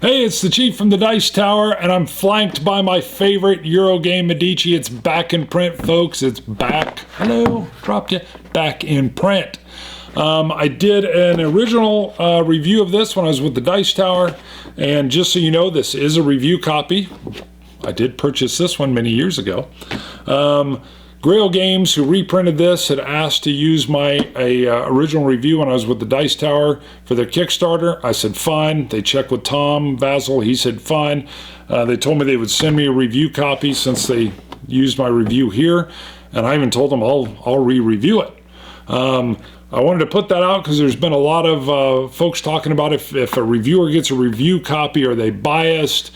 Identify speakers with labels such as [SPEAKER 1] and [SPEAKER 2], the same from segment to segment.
[SPEAKER 1] Hey, it's the Chief from the Dice Tower, and I'm flanked by my favorite Euro game, Medici. It's back in print, folks. It's back. Hello, dropped you. Back in print. I did an original review of this when I was with the Dice Tower, and just so you know, this is a review copy. I did purchase this one many years ago. Grail Games, who reprinted this, had asked to use my original review when I was with the Dice Tower for their Kickstarter. I said fine. They checked with Tom Vasil. He said fine. They told me they would send me a review copy since they used my review here, and I even told them I'll re-review it. I wanted to put that out because there's been a lot of folks talking about if a reviewer gets a review copy, are they biased?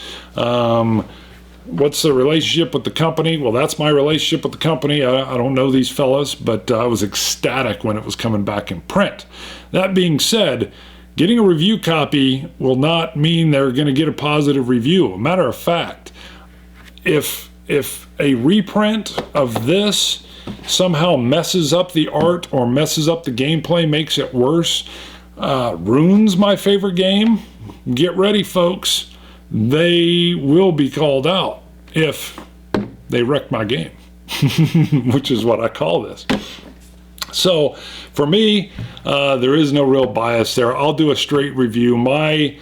[SPEAKER 1] What's the relationship with the company? Well, that's my relationship with the company. I don't know these fellas, but I was ecstatic when it was coming back in print. That being said, getting a review copy will not mean they're going to get a positive review. A matter of fact, if a reprint of this somehow messes up the art or messes up the gameplay, makes it worse, ruins my favorite game, get ready, folks. They will be called out if they wreck my game, which is what I call this. So for me, there is no real bias there. I'll do a straight review. My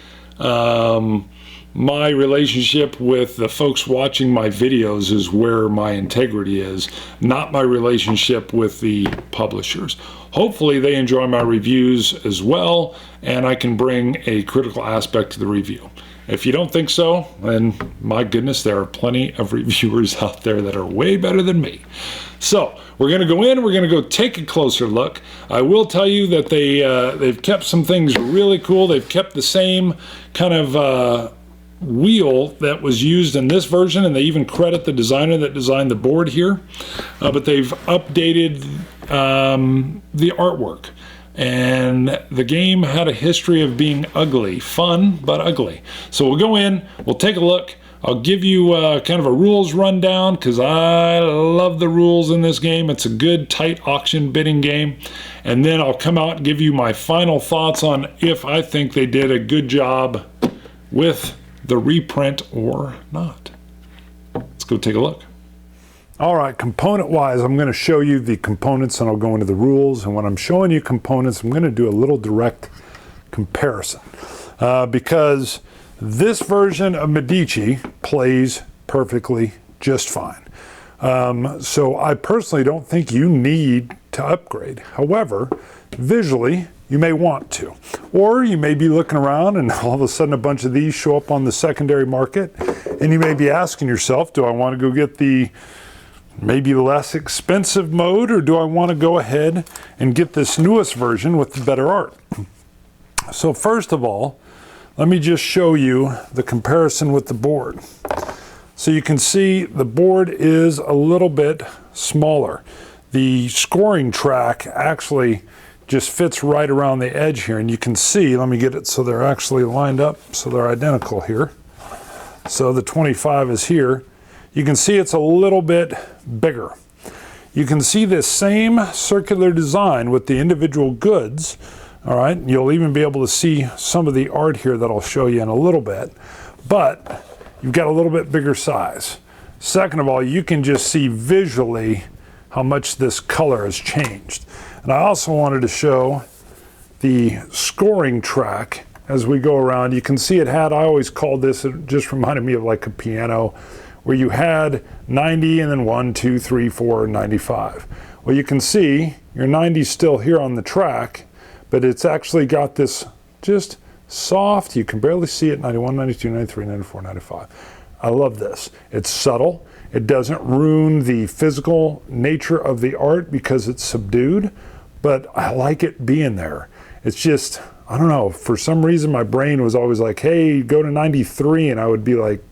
[SPEAKER 1] relationship with the folks watching my videos is where my integrity is, not my relationship with the publishers. Hopefully they enjoy my reviews as well, and I can bring a critical aspect to the review. If you don't think so, then my goodness, there are plenty of reviewers out there that are way better than me. So we're going to go in, we're going to go take a closer look. I will tell you that they've kept some things really cool. They've kept the same kind of wheel that was used in this version, and they even credit the designer that designed the board here. But they've updated the artwork. And the game had a history of being ugly, fun, but ugly. So we'll go in, we'll take a look. I'll give you kind of a rules rundown because I love the rules in this game. It's a good, tight auction bidding game. And then I'll come out and give you my final thoughts on if I think they did a good job with the reprint or not. Let's go take a look. All right, component-wise, I'm going to show you the components and I'll go into the rules. And when I'm showing you components, I'm going to do a little direct comparison because this version of Medici plays perfectly just fine. So I personally don't think you need to upgrade. However, visually, you may want to. Or you may be looking around and all of a sudden a bunch of these show up on the secondary market and you may be asking yourself, do I want to go get the maybe less expensive mode, or do I want to go ahead and get this newest version with the better art? So first of all, let me just show you the comparison with the board. So you can see the board is a little bit smaller. The scoring track actually just fits right around the edge here, and you can see, let me get it so they're actually lined up so they're identical here. So the 25 is here. You can see it's a little bit bigger. You can see this same circular design with the individual goods. All right, you'll even be able to see some of the art here that I'll show you in a little bit, but you've got a little bit bigger size. Second of all, you can just see visually how much this color has changed. And I also wanted to show the scoring track as we go around. You can see it had, I always called this, it just reminded me of like a piano, where you had 90 and then 1, 2, 3, 4, 95. Well, you can see your 90 is still here on the track, but it's actually got this just soft, you can barely see it, 91, 92, 93, 94, 95. I love this. It's subtle. It doesn't ruin the physical nature of the art because it's subdued, but I like it being there. It's just, I don't know, for some reason my brain was always like, hey, go to 93, and I would be like,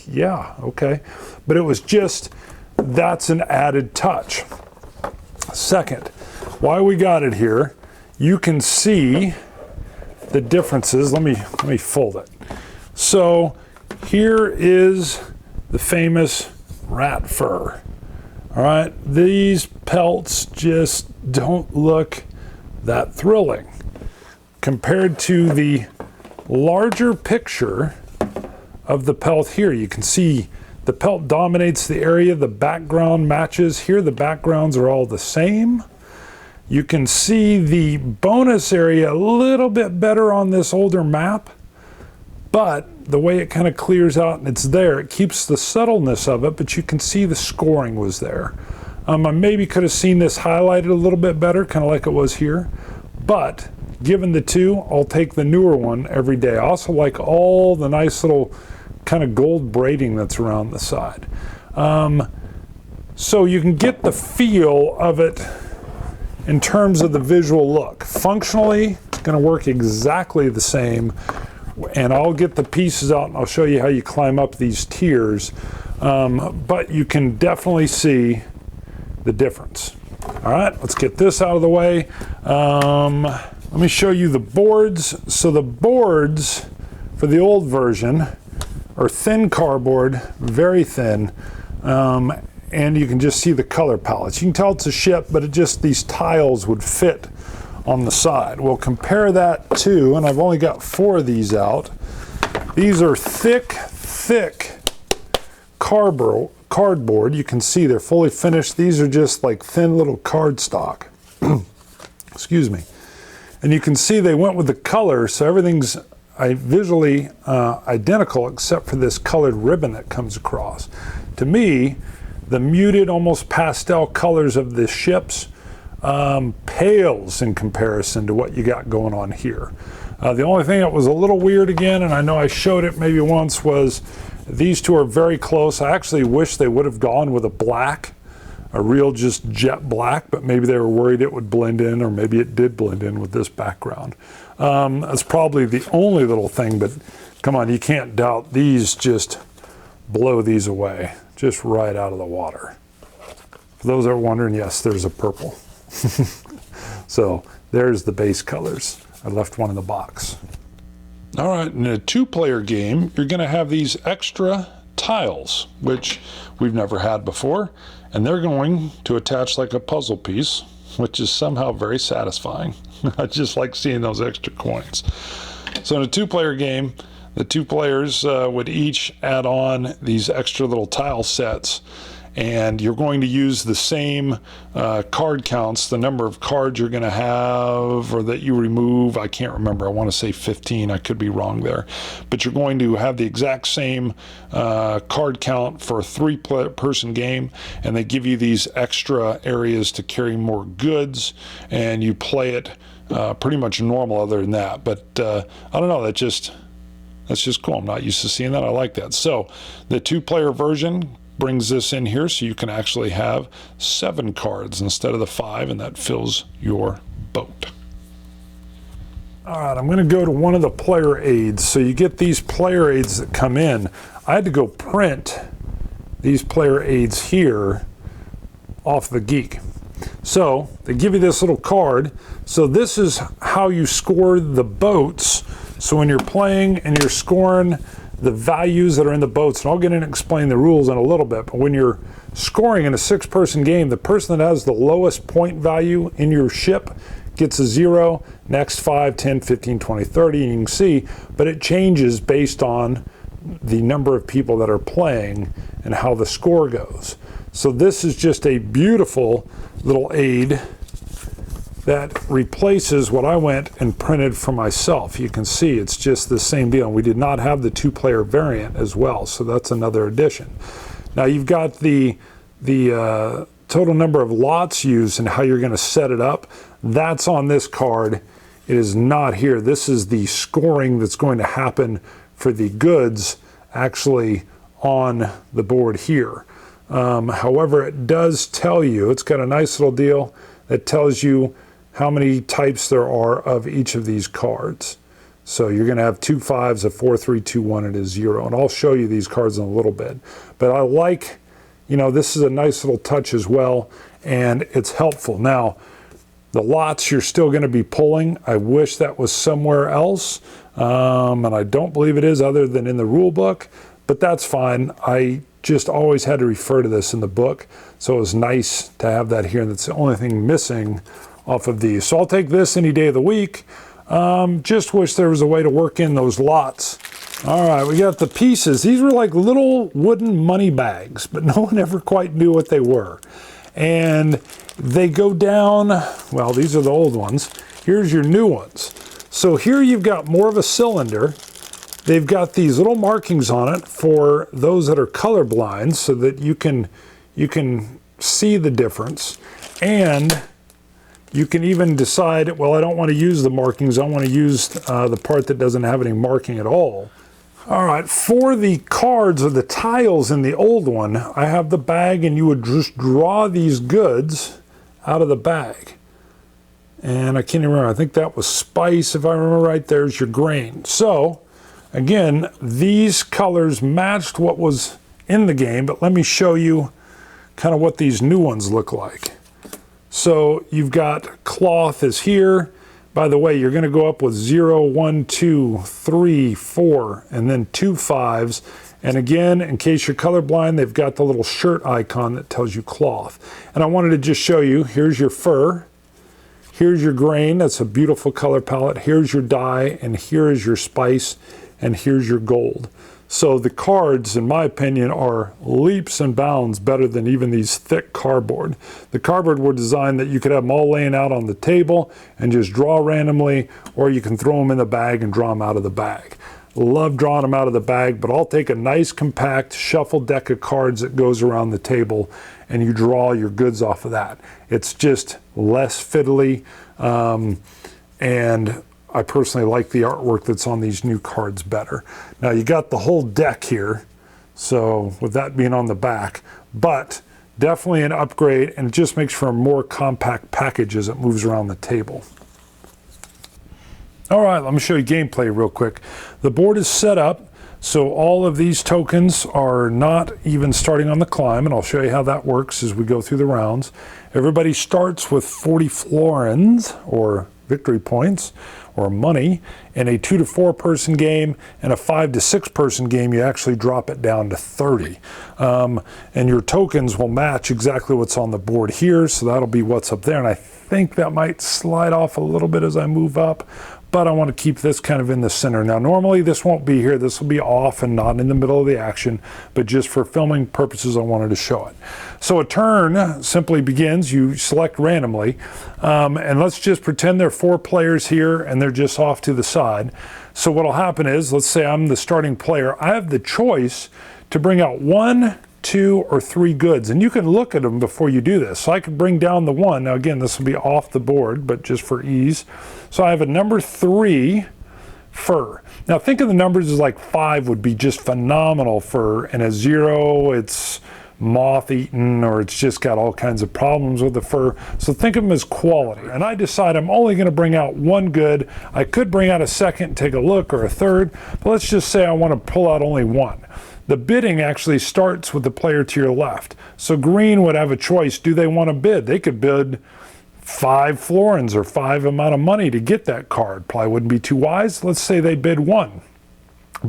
[SPEAKER 1] yeah, okay. But it was just, that's an added touch. Second, why we got it here, you can see the differences. Let me fold it. So here is the famous rat fur. All right, these pelts just don't look that thrilling compared to the larger picture of the pelt here. You can see the pelt dominates the area, the background matches. Here the backgrounds are all the same. You can see the bonus area a little bit better on this older map, but the way it kind of clears out and it's there, it keeps the subtleness of it, but you can see the scoring was there. I maybe could have seen this highlighted a little bit better, kind of like it was here, but given the two, I'll take the newer one every day. I also like all the nice little kind of gold braiding that's around the side. So you can get the feel of it in terms of the visual look. Functionally, it's going to work exactly the same, and I'll get the pieces out and I'll show you how you climb up these tiers, but you can definitely see the difference. All right, let's get this out of the way. Let me show you the boards. So the boards for the old version are thin cardboard, very thin, and you can just see the color palettes. You can tell it's a ship, but it just, these tiles would fit on the side. We'll compare that to, and I've only got 4 of these out. These are thick cardboard. You can see they're fully finished. These are just like thin little cardstock. Excuse me. And you can see they went with the color, so everything's visually identical except for this colored ribbon that comes across. To me, the muted, almost pastel colors of the ships pales in comparison to what you got going on here. The only thing that was a little weird again, and I know I showed it maybe once, was these two are very close. I actually wish they would have gone with a black, a real just jet black, but maybe they were worried it would blend in, or maybe it did blend in with this background. That's probably the only little thing, but come on, you can't doubt these just blow these away, just right out of the water. For those that are wondering, yes, there's a purple. So there's the base colors. I left one in the box. All right, in a 2-player game, you're gonna have these extra tiles, which we've never had before, and they're going to attach like a puzzle piece, which is somehow very satisfying. I just like seeing those extra coins. So in a 2-player game, the 2 players would each add on these extra little tile sets, and you're going to use the same card counts, the number of cards you're going to have or that you remove. I can't remember. I want to say 15. I could be wrong there. But you're going to have the exact same card count for a 3-person game, and they give you these extra areas to carry more goods, and you play it pretty much normal other than that. But I don't know, that's just cool. I'm not used to seeing that. I like that. So the 2-player version brings this in here, so you can actually have 7 cards instead of the 5, and that fills your boat. All right, I'm going to go to one of the player aids. So you get these player aids that come in. I had to go print these player aids here off the Geek. So they give you this little card. So this is how you score the boats. So when you're playing and you're scoring the values that are in the boats, and I'll get in and explain the rules in a little bit, but when you're scoring in a 6-person game, the person that has the lowest point value in your ship gets a 0, next 5, 10, 15, 20, 30, and you can see, but it changes based on the number of people that are playing and how the score goes. So this is just a beautiful little aid that replaces what I went and printed for myself. You can see it's just the same deal. We did not have the 2-player variant as well, so that's another addition. Now you've got the total number of lots used and how you're going to set it up. That's on this card. It is not here. This is the scoring that's going to happen for the goods actually on the board here. However, it does tell you, it's got a nice little deal that tells you how many types there are of each of these cards. So you're going to have 2 5s, a 4, 3, 2, 1, and a 0. And I'll show you these cards in a little bit. But I like, you know, this is a nice little touch as well, and it's helpful. Now, the lots you're still going to be pulling. I wish that was somewhere else, and I don't believe it is other than in the rule book, but that's fine. I just always had to refer to this in the book, so it was nice to have that here, and that's the only thing missing off of these. So I'll take this any day of the week. Just wish there was a way to work in those lots All right, we got the pieces. These were like little wooden money bags, but no one ever quite knew what they were. And they go down, well, these are the old ones. Here's your new ones. So here you've got more of a cylinder. They've got these little markings on it for those that are colorblind so that you can see the difference. And you can even decide, well, I don't want to use the markings. I want to use the part that doesn't have any marking at all. All right, for the cards or the tiles in the old one, I have the bag, and you would just draw these goods out of the bag. And I can't even remember, I think that was spice, if I remember right. There's your grain. So, again, these colors matched what was in the game, but let me show you kind of what these new ones look like. So you've got cloth is here. By the way, you're going to go up with 0, 1, 2, 3, 4, and then 2 5s. And again, in case you're colorblind, they've got the little shirt icon that tells you cloth. And I wanted to just show you, here's your fur, here's your grain, that's a beautiful color palette, here's your dye, and here is your spice, and here's your gold. So the cards, in my opinion, are leaps and bounds better than even these thick cardboard. The cardboard were designed that you could have them all laying out on the table and just draw randomly, or you can throw them in the bag and draw them out of the bag. Love drawing them out of the bag, but I'll take a nice compact shuffle deck of cards that goes around the table and you draw your goods off of that. It's just less fiddly, and I personally like the artwork that's on these new cards better. Now you got the whole deck here, so with that being on the back, but definitely an upgrade, and it just makes for a more compact package as it moves around the table. All right, let me show you gameplay real quick. The board is set up, so all of these tokens are not even starting on the climb, and I'll show you how that works as we go through the rounds. Everybody starts with 40 florins, or victory points, or money. In a 2 to 4 person game and a 5 to 6 person game, you actually drop it down to 30. And your tokens will match exactly what's on the board here, so that'll be what's up there. And I think that might slide off a little bit as I move up, but I want to keep this kind of in the center. Now normally this won't be here, this will be off and not in the middle of the action, but just for filming purposes I wanted to show it. So a turn simply begins, you select randomly, and let's just pretend there are 4 players here and they're just off to the side. So what'll happen is, let's say I'm the starting player, I have the choice to bring out 1, 2, or 3 goods, and you can look at them before you do this. So I could bring down the 1. Now again, this will be off the board, but just for ease. So I have a number 3 fur. Now think of the numbers as like 5 would be just phenomenal fur, and a 0, it's moth-eaten, or it's just got all kinds of problems with the fur. So think of them as quality. And I decide I'm only going to bring out 1 good. I could bring out a second, take a look, or a third, but let's just say I want to pull out only 1. The bidding actually starts with the player to your left. So green would have a choice. Do they want to bid? They could bid 5 florins or 5 amount of money to get that card. Probably wouldn't be too wise. Let's say they bid 1.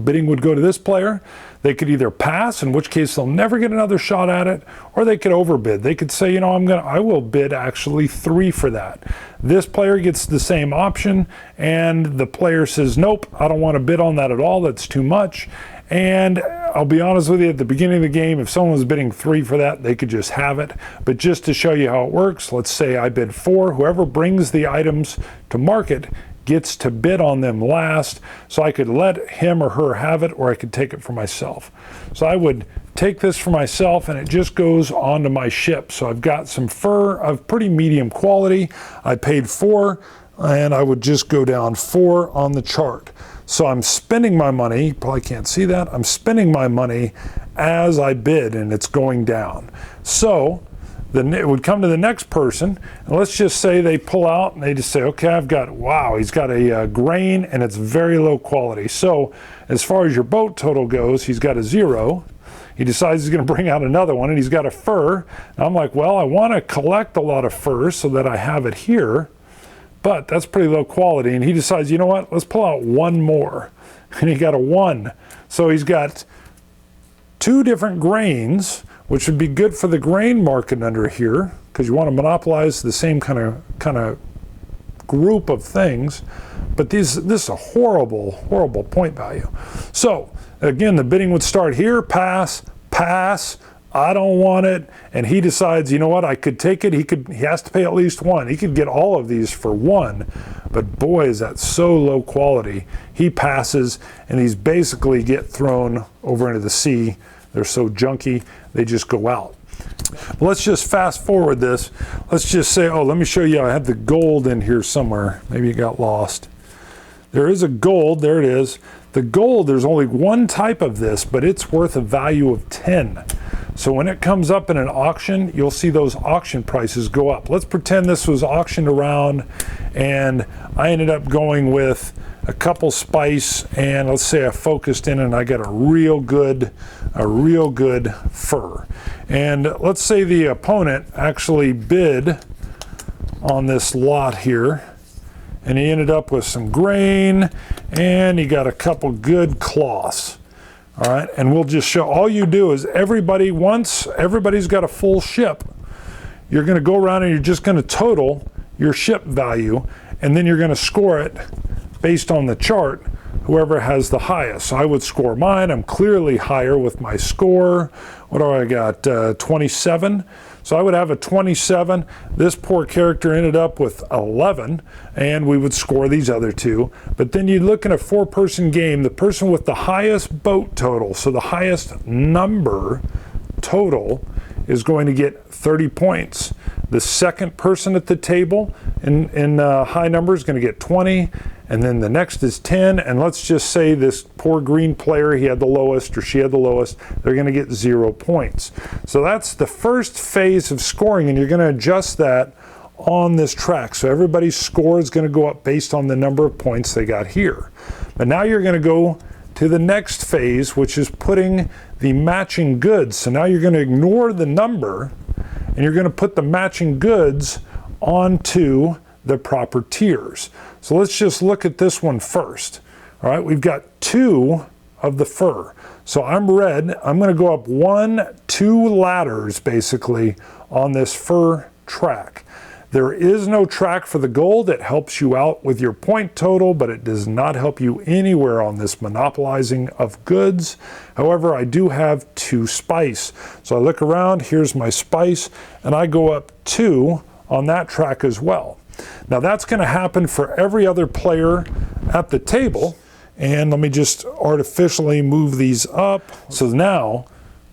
[SPEAKER 1] Bidding would go to this player. They could either pass, in which case they'll never get another shot at it, or they could overbid. They could say, you know, I will bid actually 3 for that. This player gets the same option, and the player says, nope, I don't want to bid on that at all. That's too much. And I'll be honest with you, at the beginning of the game, if someone was bidding 3 for that, they could just have it. But just to show you how it works, let's say I bid 4. Whoever brings the items to market gets to bid on them last. So I could let him or her have it, or I could take it for myself. So I would take this for myself, and it just goes onto my ship. So I've got some fur of pretty medium quality. I paid 4, and I would just go down 4 on the chart. So I'm spending my money, you probably can't see that, I'm spending my money as I bid, and it's going down. So then it would come to the next person, and let's just say they pull out and they just say, okay, I've got, wow, he's got a grain and it's very low quality. So as far as your boat total goes, he's got a 0. He decides he's going to bring out another one, and he's got a fur. And I'm like, well, I want to collect a lot of fur so that I have it here, but that's pretty low quality. And he decides, you know what, let's pull out 1 more. And he got a 1. So he's got 2 different grains, which would be good for the grain market under here, because you want to monopolize the same kind of group of things. But this is a horrible, horrible point value. So again, the bidding would start here, pass, pass, I don't want it, and he decides, you know what, I could take it. He has to pay at least one. He could get all of these for one, but boy, is that so low quality. He passes, and these basically get thrown over into the sea. They're so junky, they just go out. But let's just fast forward this. Let's just say, oh, let me show you, I have the gold in here somewhere. Maybe it got lost. There is a gold, there it is. The gold, there's only one type of this, but it's worth a value of 10. So when it comes up in an auction, you'll see those auction prices go up. Let's pretend this was auctioned around and I ended up going with a couple spice, and let's say I focused in and I got a real good fur. And let's say the opponent actually bid on this lot here, and he ended up with some grain and he got a couple good cloths. All right, and we'll just show, all you do is once everybody's got a full ship, you're going to go around and you're just going to total your ship value, and then you're going to score it based on the chart, whoever has the highest. So I would score mine. I'm clearly higher with my score. What do I got? 27. So I would have a 27. This poor character ended up with 11, and we would score these other two. But then you look in a four-person game, the person with the highest boat total, so the highest number total, is going to get 30 points. The second person at the table in high number is going to get 20, and then the next is 10, and let's just say this poor green player, he had the lowest or she had the lowest, they're going to get 0 points. So that's the first phase of scoring, and you're going to adjust that on this track. So everybody's score is going to go up based on the number of points they got here. But now you're going to go to the next phase, which is putting the matching goods. So now you're going to ignore the number, and you're going to put the matching goods onto the proper tiers. So let's just look at this one first. All right, we've got 2 of the fur. So I'm red. I'm going to go up 2 ladders basically on this fur track. There is no track for the gold. It helps you out with your point total, but it does not help you anywhere on this monopolizing of goods. However, I do have 2 spice. So I look around, here's my spice, and I go up 2 on that track as well. Now that's going to happen for every other player at the table. And let me just artificially move these up. So now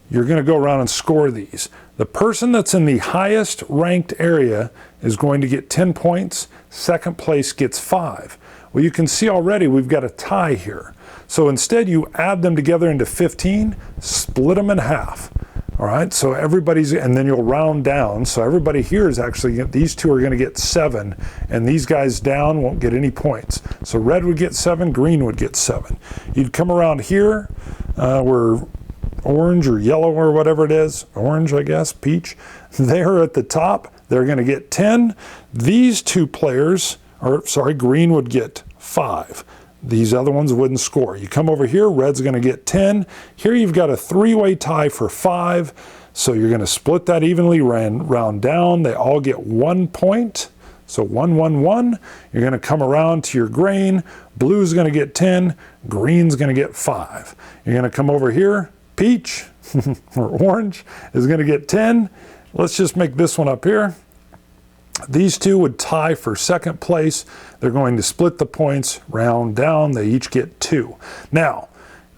[SPEAKER 1] you're going to go around and score these. The person that's in the highest ranked area is going to get 10 points. Second place gets 5. Well, you can see already we've got a tie here. So instead you add them together into 15, split them in half. All right, so everybody's, and then you'll round down. So everybody here is actually, these 2 are going to get 7, and these guys down won't get any points. So red would get 7, green would get 7. You'd come around here where orange or yellow or whatever it is, orange, I guess, peach, they're at the top. They're going to get 10. These 2 players, or sorry, green would get 5. These other ones wouldn't score. You come over here, red's going to get 10. Here you've got a 3-way tie for 5. So you're going to split that evenly, round down. They all get 1 point. So 1, 1, 1. You're going to come around to your grain. Blue's going to get 10. Green's going to get 5. You're going to come over here. Peach or orange is going to get 10. Let's just make this one up here. These 2 would tie for second place. They're going to split the points, round down. They each get 2. Now,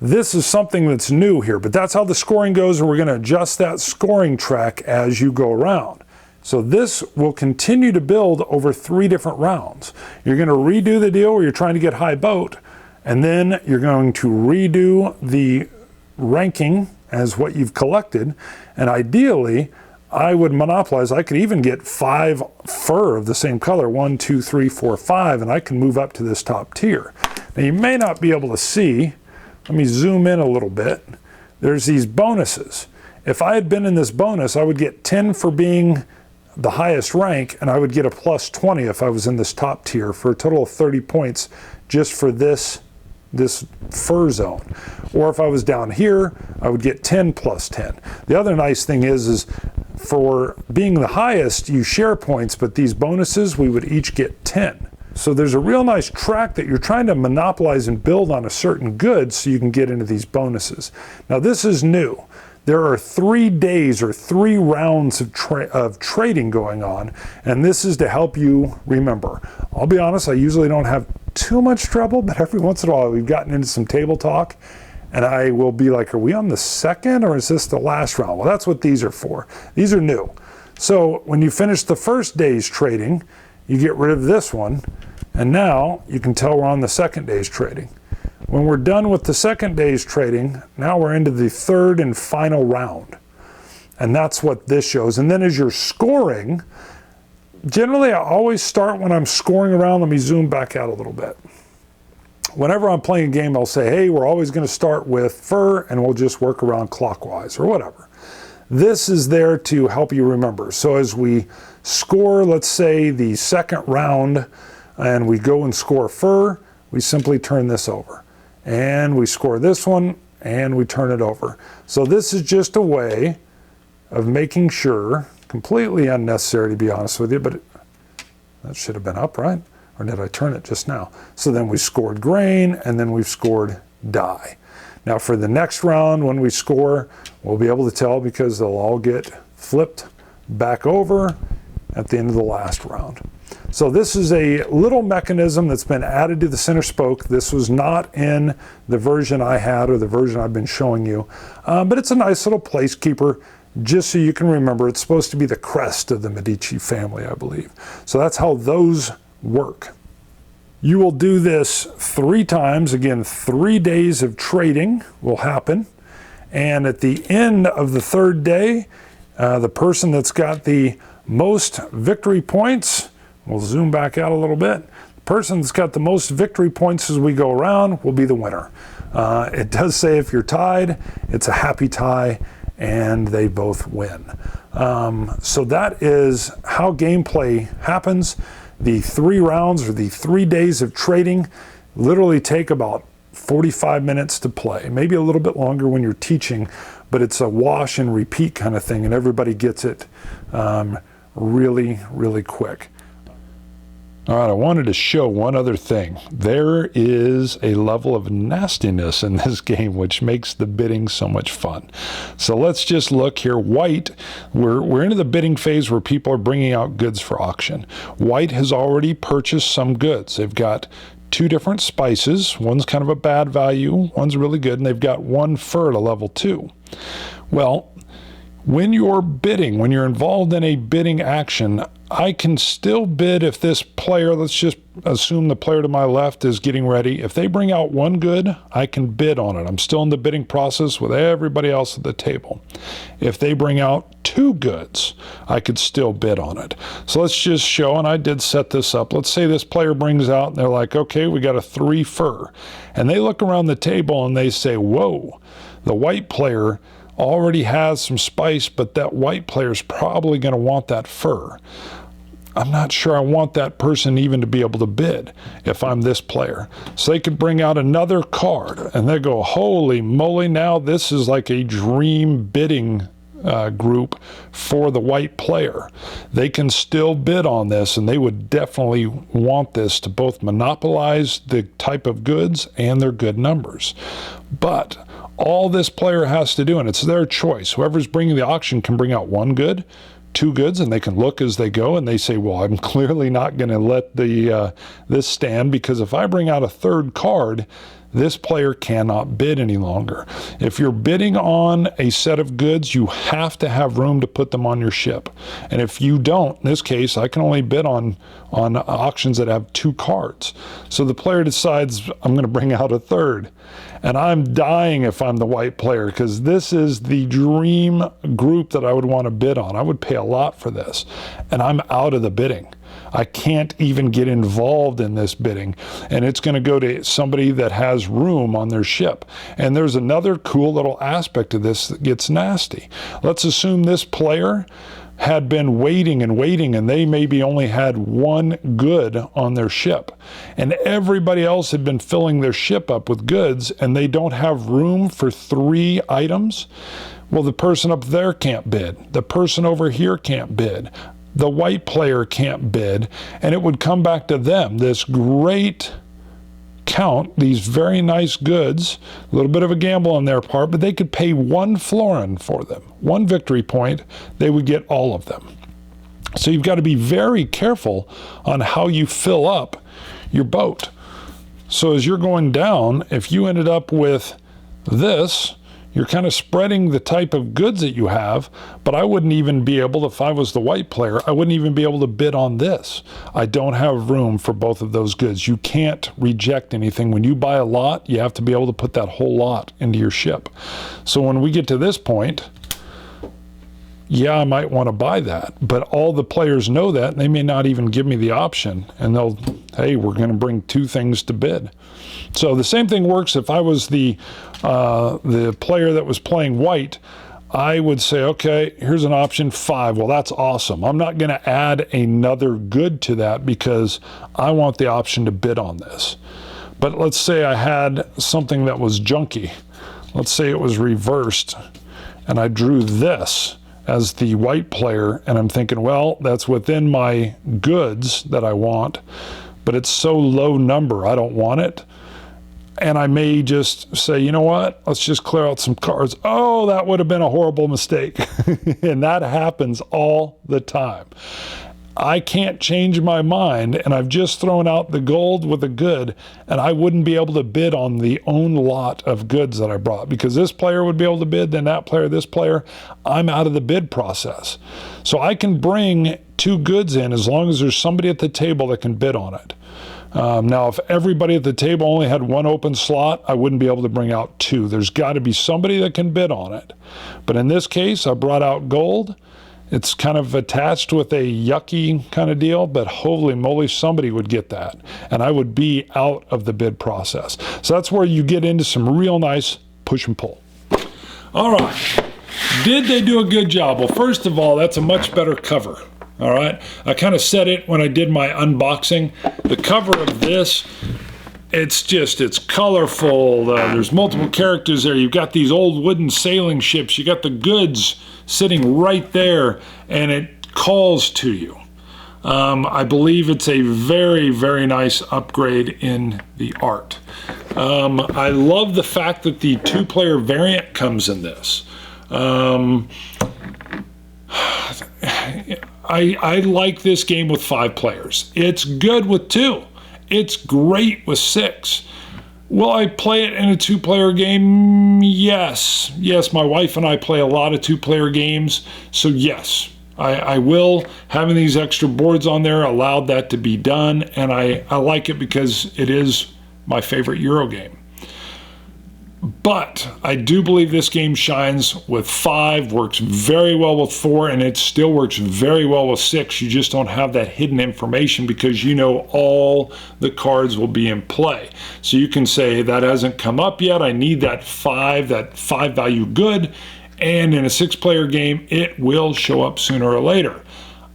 [SPEAKER 1] this is something that's new here, but that's how the scoring goes, and we're going to adjust that scoring track as you go around. So this will continue to build over 3 different rounds. You're going to redo the deal where you're trying to get high boat, and then you're going to redo the ranking as what you've collected, and ideally I would monopolize. I could even get 5 fur of the same color, 1, 2, 3, 4, 5, and I can move up to this top tier. Now you may not be able to see, let me zoom in a little bit. There's these bonuses. If I had been in this bonus, I would get 10 for being the highest rank, and I would get a plus 20 if I was in this top tier, for a total of 30 points just for this fur zone. Or if I was down here, I would get 10 plus 10. The other nice thing is for being the highest, you share points, but these bonuses, we would each get 10. So there's a real nice track that you're trying to monopolize and build on a certain good so you can get into these bonuses. Now this is new. There are 3 days or 3 rounds of trading going on, and this is to help you remember. I'll be honest, I usually don't have too much trouble, but every once in a while we've gotten into some table talk, and I will be like, are we on the second or is this the last round? Well, that's what these are for. These are new. So when you finish the first day's trading, you get rid of this one, and now you can tell we're on the second day's trading. When we're done with the second day's trading, now we're into the third and final round. And that's what this shows. And then as you're scoring, generally I always start when I'm scoring around. Let me zoom back out a little bit. Whenever I'm playing a game, I'll say, hey, we're always going to start with fur, and we'll just work around clockwise or whatever. This is there to help you remember. So as we score, let's say the second round, and we go and score fur, we simply turn this over. And we score this one, and we turn it over. So this is just a way of making sure, completely unnecessary to be honest with you, but that should have been up, right? Or did I turn it just now? So then we scored grain, and then we've scored die. Now for the next round, when we score, we'll be able to tell because they'll all get flipped back over at the end of the last round. So this is a little mechanism that's been added to the center spoke. This was not in the version I had or the version I've been showing you, but it's a nice little placekeeper just so you can remember. It's supposed to be the crest of the Medici family, I believe. So that's how those work. You will do this 3 times. Again, 3 days of trading will happen. And at the end of the 3rd day, the person that's got the most victory points, we'll zoom back out a little bit. The person that's got the most victory points as we go around will be the winner. It does say if you're tied, it's a happy tie, and they both win. So that is how gameplay happens. The 3 rounds or the 3 days of trading literally take about 45 minutes to play, maybe a little bit longer when you're teaching, but it's a wash and repeat kind of thing, and everybody gets it really, really quick. All right, I wanted to show one other thing. There is a level of nastiness in this game which makes the bidding so much fun. So let's just look here. White, we're into the bidding phase where people are bringing out goods for auction. White has already purchased some goods. They've got 2 different spices. One's kind of a bad value, one's really good, and they've got 1 fur at a level 2. Well, when you're bidding, when you're involved in a bidding action, I can still bid if this player, let's just assume the player to my left is getting ready. If they bring out 1 good, I can bid on it. I'm still in the bidding process with everybody else at the table. If they bring out 2 goods, I could still bid on it. So let's just show, and I did set this up. Let's say this player brings out, and they're like, okay, we got a 3 fur. And they look around the table and they say, whoa, the white player already has some spice, but that white player is probably going to want that fur. I'm not sure I want that person even to be able to bid if I'm this player. So they could bring out another card and they go, holy moly, now this is like a dream bidding group for the white player. They can still bid on this, and they would definitely want this to both monopolize the type of goods and their good numbers. But all this player has to do, and it's their choice, whoever's bringing the auction can bring out 1 good, 2 goods, and they can look as they go, and they say, well, I'm clearly not going to let this stand, because if I bring out a 3rd card, this player cannot bid any longer. If you're bidding on a set of goods, you have to have room to put them on your ship. And if you don't, in this case, I can only bid on auctions that have 2 cards. So the player decides, I'm going to bring out a 3rd. And I'm dying if I'm the white player, because this is the dream group that I would want to bid on. I would pay a lot for this. And I'm out of the bidding. I can't even get involved in this bidding, and it's going to go to somebody that has room on their ship. And there's another cool little aspect of this that gets nasty. Let's assume this player had been waiting and waiting, and they maybe only had 1 good on their ship, and everybody else had been filling their ship up with goods, and they don't have room for 3 items. Well, the person up there can't bid. The person over here can't bid. the white player can't bid, and it would come back to them, this great count, these very nice goods, a little bit of a gamble on their part, but they could pay 1 florin for them, 1 victory point, they would get all of them. So you've got to be very careful on how you fill up your boat. So as you're going down, if you ended up with this, you're kind of spreading the type of goods that you have, but I wouldn't even be able, if I was the white player, I wouldn't even be able to bid on this. I don't have room for both of those goods. You can't reject anything. When you buy a lot, you have to be able to put that whole lot into your ship. So when we get to this point, yeah, I might want to buy that, but all the players know that, and they may not even give me the option, and they'll, hey, we're going to bring 2 things to bid. So the same thing works if I was the player that was playing white. I would say, okay, here's an option 5. Well, that's awesome. I'm not going to add another good to that because I want the option to bid on this. But let's say I had something that was junky. Let's say it was reversed, and I drew this as the white player, and I'm thinking, well, that's within my goods that I want, but it's so low number, I don't want it. And I may just say, you know what, let's just clear out some cards. Oh, that would have been a horrible mistake. And that happens all the time. I can't change my mind, and I've just thrown out the gold with a good, and I wouldn't be able to bid on the own lot of goods that I brought, because this player would be able to bid, then that player, this player. I'm out of the bid process. So I can bring 2 goods in as long as there's somebody at the table that can bid on it. Now, if everybody at the table only had 1 open slot, I wouldn't be able to bring out 2. There's got to be somebody that can bid on it. But in this case, I brought out gold. It's kind of attached with a yucky kind of deal, but holy moly, somebody would get that. And I would be out of the bid process. So that's where you get into some real nice push and pull. All right. Did they do a good job? Well, first of all, that's a much better cover. All right. I kind of said it when I did my unboxing. The cover of this, it's colorful. There's multiple characters there. You've got these old wooden sailing ships. You got the goods sitting right there, and it calls to you. I believe it's a very, very nice upgrade in the art. I love the fact that the 2-player variant comes in this. I like this game with 5 players. It's good with 2. It's great with 6. Will I play it in a 2-player game? Yes. Yes, my wife and I play a lot of 2-player games, so yes, I will. Having these extra boards on there allowed that to be done, and I like it because it is my favorite Euro game. But I do believe this game shines with 5, works very well with 4, and it still works very well with 6. You just don't have that hidden information because you know all the cards will be in play. So you can say, that hasn't come up yet, I need that 5 value good, and in a 6-player game, it will show up sooner or later.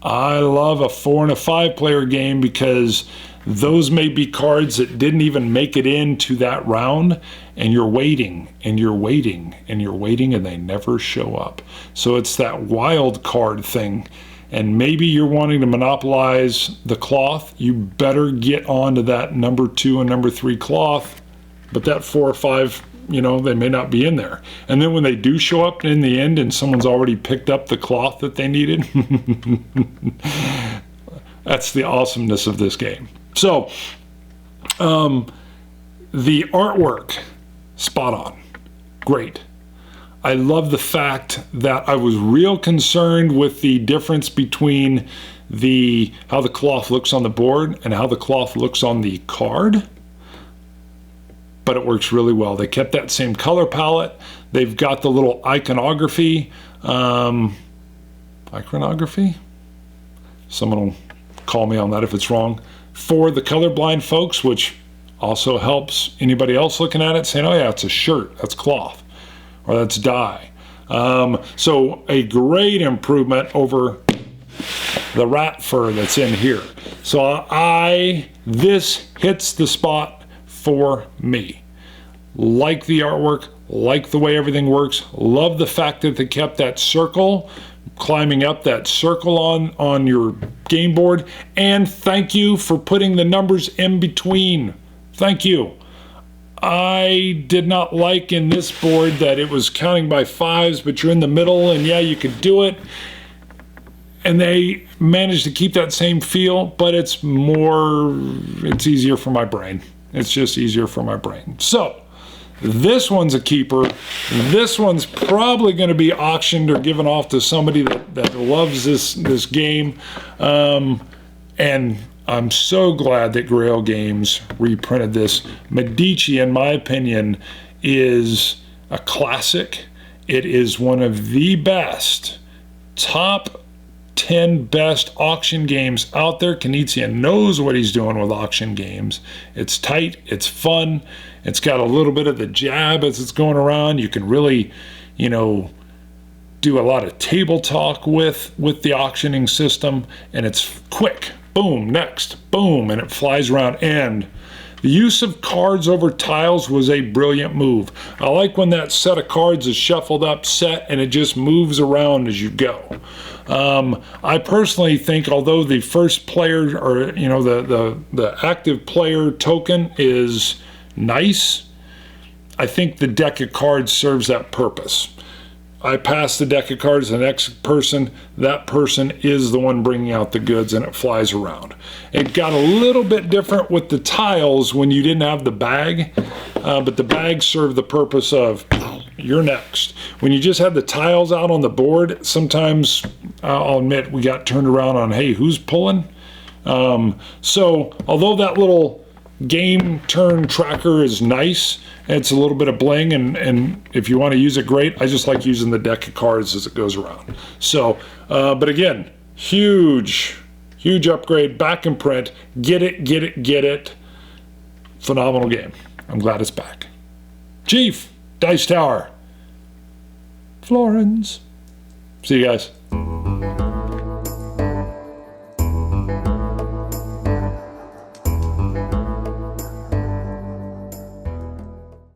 [SPEAKER 1] I love a 4 and a 5-player game because those may be cards that didn't even make it into that round, and you're waiting, and you're waiting, and you're waiting, and they never show up. So it's that wild card thing, and maybe you're wanting to monopolize the cloth. You better get on to that number 2 and number 3 cloth, but that 4 or 5, you know, they may not be in there. And then when they do show up in the end and someone's already picked up the cloth that they needed, that's the awesomeness of this game. So, the artwork, spot on, great. I love the fact that I was real concerned with the difference between how the cloth looks on the board and how the cloth looks on the card, but it works really well. They kept that same color palette. They've got the little iconography, someone will call me on that if it's wrong, for the colorblind folks, which also helps anybody else looking at it saying, oh yeah, it's a shirt, that's cloth, or that's dye. So a great improvement over the rat fur that's in here. So this hits the spot for me. Like the artwork, like the way everything works, love the fact that they kept that circle climbing up that circle on your game board. And thank you for putting the numbers in between. Thank you. I did not like in this board that it was counting by fives, but you're in the middle, and yeah, you could do it. And they managed to keep that same feel, but it's easier for my brain. It's just easier for my brain. So this one's a keeper. This one's probably going to be auctioned or given off to somebody that loves this game. And I'm so glad that Grail Games reprinted this. Medici, in my opinion, is a classic. It is one of the best, top 10 best auction games out there. Knizia knows what he's doing with auction games. It's tight, it's fun, it's got a little bit of the jab as it's going around. You can really, you know, do a lot of table talk with the auctioning system, and it's quick. Boom, next, boom, and it flies around. And the use of cards over tiles was a brilliant move. I like when that set of cards is shuffled up, set, and it just moves around as you go. I personally think, although the first player, or you know, the active player token is nice, I think the deck of cards serves that purpose. I pass the deck of cards to the next person, that person is the one bringing out the goods, and it flies around. It got a little bit different with the tiles when you didn't have the bag, but the bag served the purpose of, you're next. When you just had the tiles out on the board, sometimes, I'll admit, we got turned around on, hey, who's pulling? So although that little game turn tracker is nice, it's a little bit of bling, and if you want to use it, great. I just like using the deck of cards as it goes around. So, but again, huge upgrade, back in print. Get it. Phenomenal game. I'm glad it's back. Chief, Dice Tower, Florence. See you guys.